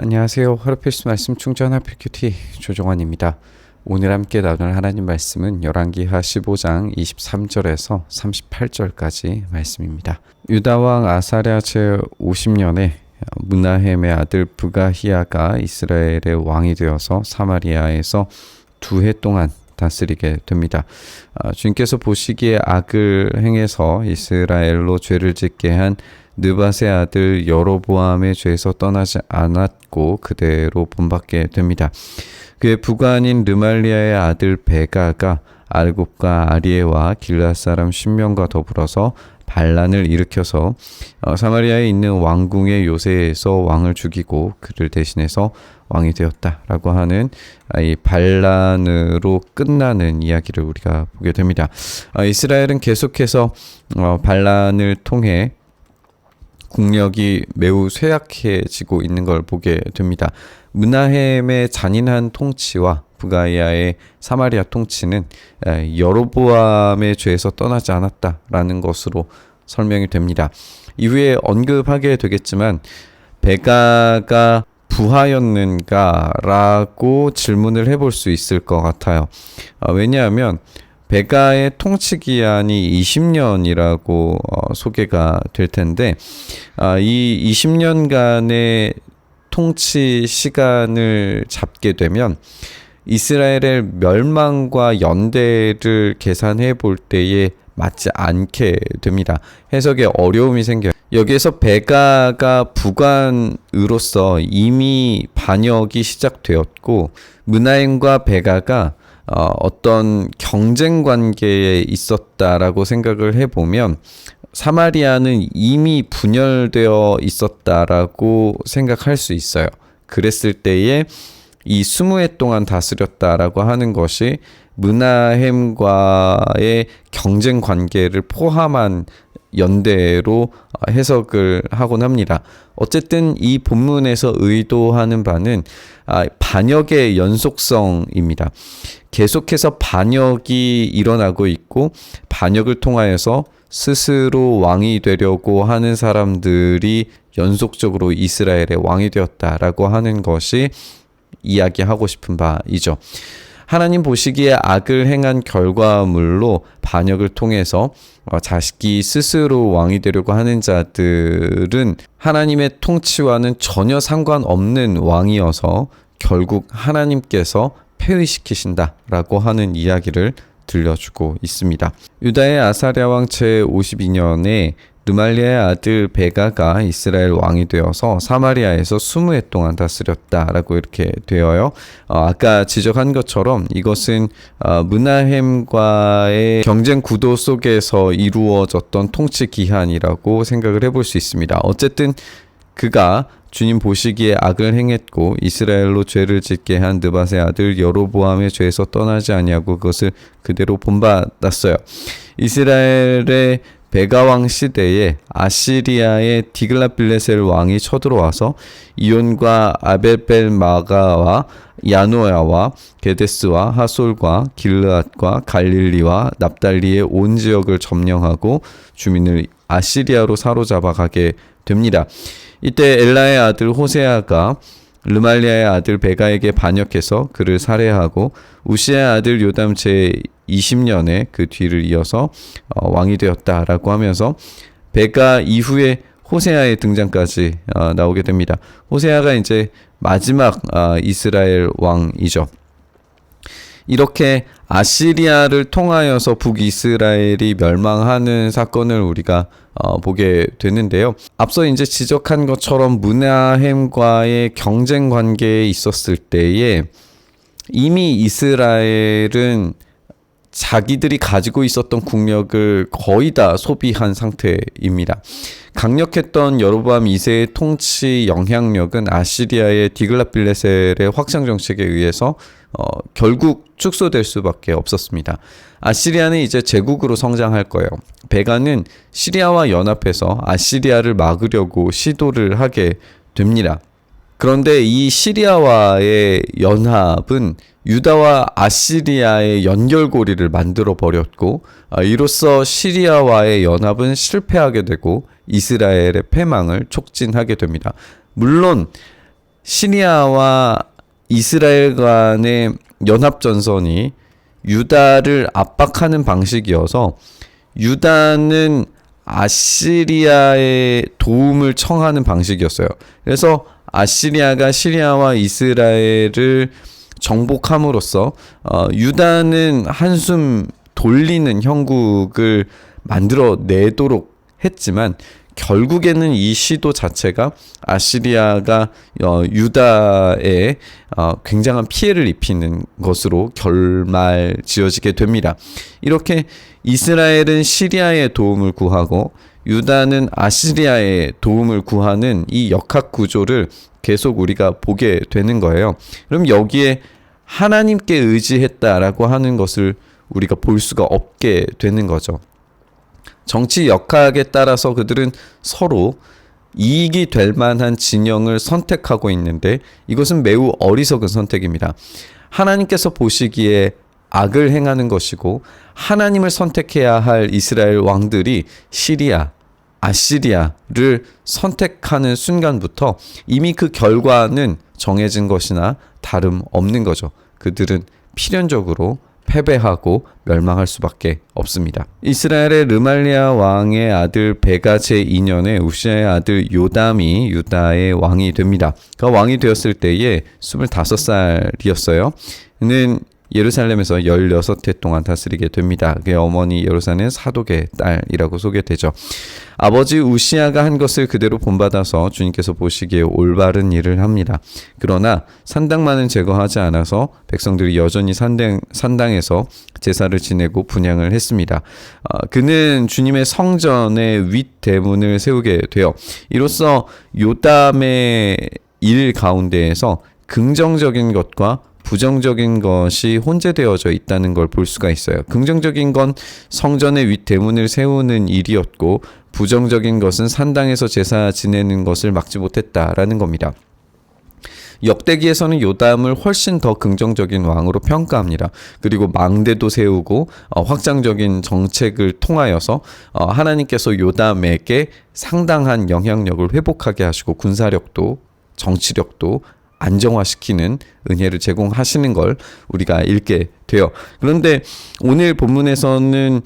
안녕하세요. 하루필수 말씀 충전 하필큐티 조종환입니다. 오늘 함께 나눌 하나님 말씀은 열왕기하 15장 23절에서 38절까지 말씀입니다. 유다왕 아사랴 제50년에 므나헴의 아들 브가히야가 이스라엘의 왕이 되어서 사마리아에서 2해 동안 다스리게 됩니다. 주님께서 보시기에 악을 행해서 이스라엘로 죄를 짓게 한 느밧의 아들 여로보암의 죄에서 떠나지 않았고 그대로 본받게 됩니다. 그의 부관인 르말리아의 아들 베가가 알곱과 아리에와 길앗 사람 10명과 더불어서 반란을 일으켜서 사마리아에 있는 왕궁의 요새에서 왕을 죽이고 그를 대신해서 왕이 되었다라고 하는 이 반란으로 끝나는 이야기를 우리가 보게 됩니다. 이스라엘은 계속해서 반란을 통해 국력이 매우 쇠약해지고 있는 걸 보게 됩니다. 므나헴의 잔인한 통치와 브가히야의 사마리아 통치는 여로보암의 죄에서 떠나지 않았다라는 것으로 설명이 됩니다. 이후에 언급하게 되겠지만 베가가 부하였는가라고 질문을 해볼 수 있을 것 같아요. 왜냐하면 베가의 통치 기한이 20년이라고 소개가 될 텐데 이 20년간의 통치 시간을 잡게 되면 이스라엘의 멸망과 연대를 계산해 볼 때에 맞지 않게 됩니다. 해석에 어려움이 생겨요. 여기에서 베가가 부관으로서 이미 반역이 시작되었고 므나헴과 베가가 어떤 경쟁 관계에 있었다라고 생각을 해보면 사마리아는 이미 분열되어 있었다라고 생각할 수 있어요. 그랬을 때에 이 20해 동안 다스렸다라고 하는 것이 므나헴과의 경쟁 관계를 포함한 연대로 해석을 하곤 합니다. 어쨌든 이 본문에서 의도하는 바는 반역의 연속성입니다. 계속해서 반역이 일어나고 있고 반역을 통하여서 스스로 왕이 되려고 하는 사람들이 연속적으로 이스라엘의 왕이 되었다라고 하는 것이 이야기하고 싶은 바이죠. 하나님 보시기에 악을 행한 결과물로 반역을 통해서 자식이 스스로 왕이 되려고 하는 자들은 하나님의 통치와는 전혀 상관없는 왕이어서 결국 하나님께서 폐위시키신다라고 하는 이야기를 들려주고 있습니다. 유다의 아사랴 왕 제52년에 르말리아의 아들 베가가 이스라엘 왕이 되어서 사마리아에서 20해 동안 다스렸다라고 이렇게 되어요. 아까 지적한 것처럼 이것은 므나헴과의 경쟁 구도 속에서 이루어졌던 통치 기한이라고 생각을 해볼 수 있습니다. 어쨌든 그가 주님 보시기에 악을 행했고 이스라엘로 죄를 짓게 한 느밧의 아들 여로보암의 죄에서 떠나지 아니하고 그것을 그대로 본받았어요. 이스라엘의 베가 왕 시대에 아시리아의 디글랏빌레셀 왕이 쳐들어와서 이온과 아벨벨마가와 야노야와 게데스와 하솔과 길르앗과 갈릴리와 납달리의 온 지역을 점령하고 주민을 아시리아로 사로잡아 가게 됩니다. 이때 엘라의 아들 호세아가 르말리아의 아들 베가에게 반역해서 그를 살해하고 우시아의 아들 요담 제20년에 그 뒤를 이어서 왕이 되었다라고 하면서 베가 이후에 호세아의 등장까지 나오게 됩니다. 호세아가 이제 마지막 이스라엘 왕이죠. 이렇게 아시리아를 통하여서 북이스라엘이 멸망하는 사건을 우리가 보게 되는데요. 앞서 이제 지적한 것처럼 므나헴과의 경쟁 관계에 있었을 때에 이미 이스라엘은 자기들이 가지고 있었던 국력을 거의 다 소비한 상태입니다. 강력했던 여로보암 2세의 통치 영향력은 아시리아의 디글랏빌레셀의 확장 정책에 의해서 결국 축소될 수밖에 없었습니다. 아시리아는 이제 제국으로 성장할 거예요. 베가는 시리아와 연합해서 아시리아를 막으려고 시도를 하게 됩니다. 그런데 이 시리아와의 연합은 유다와 아시리아의 연결고리를 만들어 버렸고 이로써 시리아와의 연합은 실패하게 되고 이스라엘의 패망을 촉진하게 됩니다. 물론 시리아와 이스라엘 간의 연합전선이 유다를 압박하는 방식이어서 유다는 아시리아의 도움을 청하는 방식이었어요. 그래서 아시리아가 시리아와 이스라엘을 정복함으로써 유다는 한숨 돌리는 형국을 만들어내도록 했지만 결국에는 이 시도 자체가 아시리아가 유다에 굉장한 피해를 입히는 것으로 결말 지어지게 됩니다. 이렇게 이스라엘은 시리아의 도움을 구하고 유다는 아시리아의 도움을 구하는 이 역학 구조를 계속 우리가 보게 되는 거예요. 그럼 여기에 하나님께 의지했다라고 하는 것을 우리가 볼 수가 없게 되는 거죠. 정치 역학에 따라서 그들은 서로 이익이 될 만한 진영을 선택하고 있는데 이것은 매우 어리석은 선택입니다. 하나님께서 보시기에 악을 행하는 것이고 하나님을 선택해야 할 이스라엘 왕들이 시리아, 아시리아를 선택하는 순간부터 이미 그 결과는 정해진 것이나 다름없는 거죠. 그들은 필연적으로 패배하고 멸망할 수밖에 없습니다. 이스라엘의 르말리아 왕의 아들 베가 제2년에 우시아의 아들 요담이 유다의 왕이 됩니다. 그가 왕이 되었을 때에 25살이었어요. 그는 예루살렘에서 16해 동안 다스리게 됩니다. 그의 어머니 예루살렘 사독의 딸이라고 소개되죠. 아버지 우시아가 한 것을 그대로 본받아서 주님께서 보시기에 올바른 일을 합니다. 그러나 산당만은 제거하지 않아서 백성들이 여전히 산당에서 제사를 지내고 분향을 했습니다. 그는 주님의 성전의 윗대문을 세우게 되어 이로써 요담의 일 가운데에서 긍정적인 것과 부정적인 것이 혼재되어져 있다는 걸 볼 수가 있어요. 긍정적인 건 성전의 윗대문을 세우는 일이었고 부정적인 것은 산당에서 제사 지내는 것을 막지 못했다라는 겁니다. 역대기에서는 요담을 훨씬 더 긍정적인 왕으로 평가합니다. 그리고 망대도 세우고 확장적인 정책을 통하여서 하나님께서 요담에게 상당한 영향력을 회복하게 하시고 군사력도 정치력도 안정화시키는 은혜를 제공하시는 걸 우리가 읽게 돼요. 그런데 오늘 본문에서는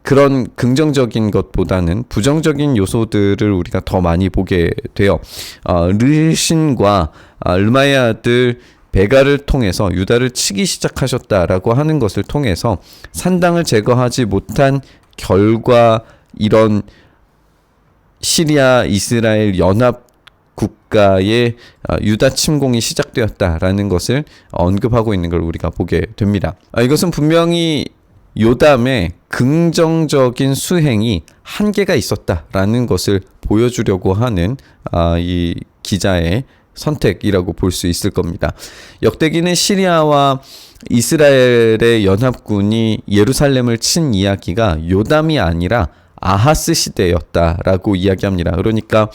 그런 긍정적인 것보다는 부정적인 요소들을 우리가 더 많이 보게 돼요. 르신과 르마의 아들 베가를 통해서 유다를 치기 시작하셨다라고 하는 것을 통해서 산당을 제거하지 못한 결과 이런 시리아 이스라엘 연합 국가의 유다 침공이 시작되었다라는 것을 언급하고 있는 걸 우리가 보게 됩니다. 이것은 분명히 요담의 긍정적인 수행이 한계가 있었다라는 것을 보여주려고 하는 이 기자의 선택이라고 볼 수 있을 겁니다. 역대기는 시리아와 이스라엘의 연합군이 예루살렘을 친 이야기가 요담이 아니라 아하스 시대였다라고 이야기합니다. 그러니까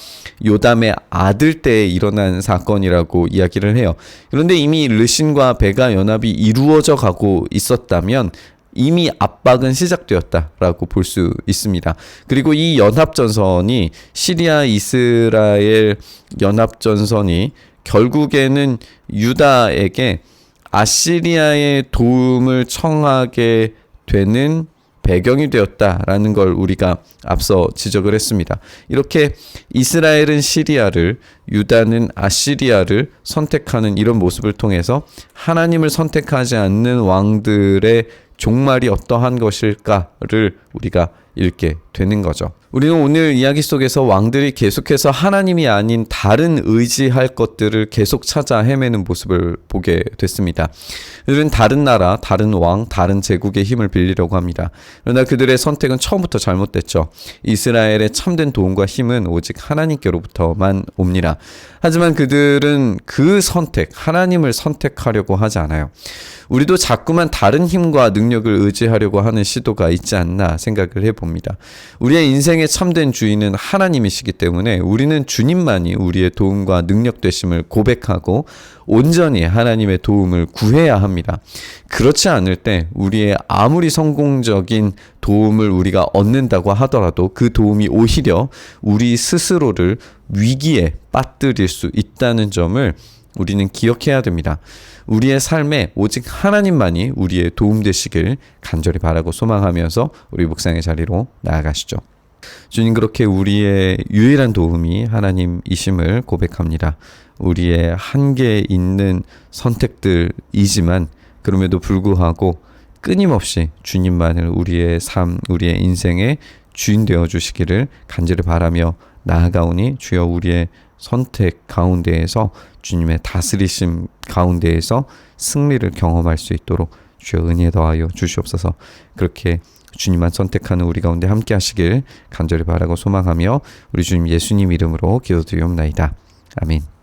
요담의 아들 때에 일어난 사건이라고 이야기를 해요. 그런데 이미 르신과 베가 연합이 이루어져 가고 있었다면 이미 압박은 시작되었다라고 볼 수 있습니다. 그리고 이 연합전선이 시리아 이스라엘 연합전선이 결국에는 유다에게 아시리아의 도움을 청하게 되는 배경이 되었다라는 걸 우리가 앞서 지적을 했습니다. 이렇게 이스라엘은 시리아를, 유다는 아시리아를 선택하는 이런 모습을 통해서 하나님을 선택하지 않는 왕들의 종말이 어떠한 것일까를 우리가 읽게 되는 거죠. 우리는 오늘 이야기 속에서 왕들이 계속해서 하나님이 아닌 다른 의지할 것들을 계속 찾아 헤매는 모습을 보게 됐습니다. 그들은 다른 나라, 다른 왕, 다른 제국의 힘을 빌리려고 합니다. 그러나 그들의 선택은 처음부터 잘못됐죠. 이스라엘의 참된 도움과 힘은 오직 하나님께로부터만 옵니다. 하지만 그들은 그 선택, 하나님을 선택하려고 하지 않아요. 우리도 자꾸만 다른 힘과 능력을 의지하려고 하는 시도가 있지 않나 생각을 해봅니다. 우리의 인생의 참된 주인은 하나님이시기 때문에 우리는 주님만이 우리의 도움과 능력 되심을 고백하고 온전히 하나님의 도움을 구해야 합니다. 그렇지 않을 때 우리의 아무리 성공적인 도움을 우리가 얻는다고 하더라도 그 도움이 오히려 우리 스스로를 위기에 빠뜨릴 수 있다. 있다는 점을 우리는 기억해야 됩니다. 우리의 삶에 오직 하나님만이 우리의 도움 되시길 간절히 바라고 소망하면서 우리 묵상의 자리로 나아가시죠. 주님, 그렇게 우리의 유일한 도움이 하나님이심을 고백합니다. 우리의 한계 있는 선택들이지만 그럼에도 불구하고 끊임없이 주님만을 우리의 삶, 우리의 인생의 주인 되어 주시기를 간절히 바라며 나아가오니 주여 우리의 선택 가운데에서 주님의 다스리심 가운데에서 승리를 경험할 수 있도록 주여 은혜 더하여 주시옵소서. 그렇게 주님만 선택하는 우리 가운데 함께 하시길 간절히 바라고 소망하며 우리 주님 예수님 이름으로 기도드리옵나이다. 아멘.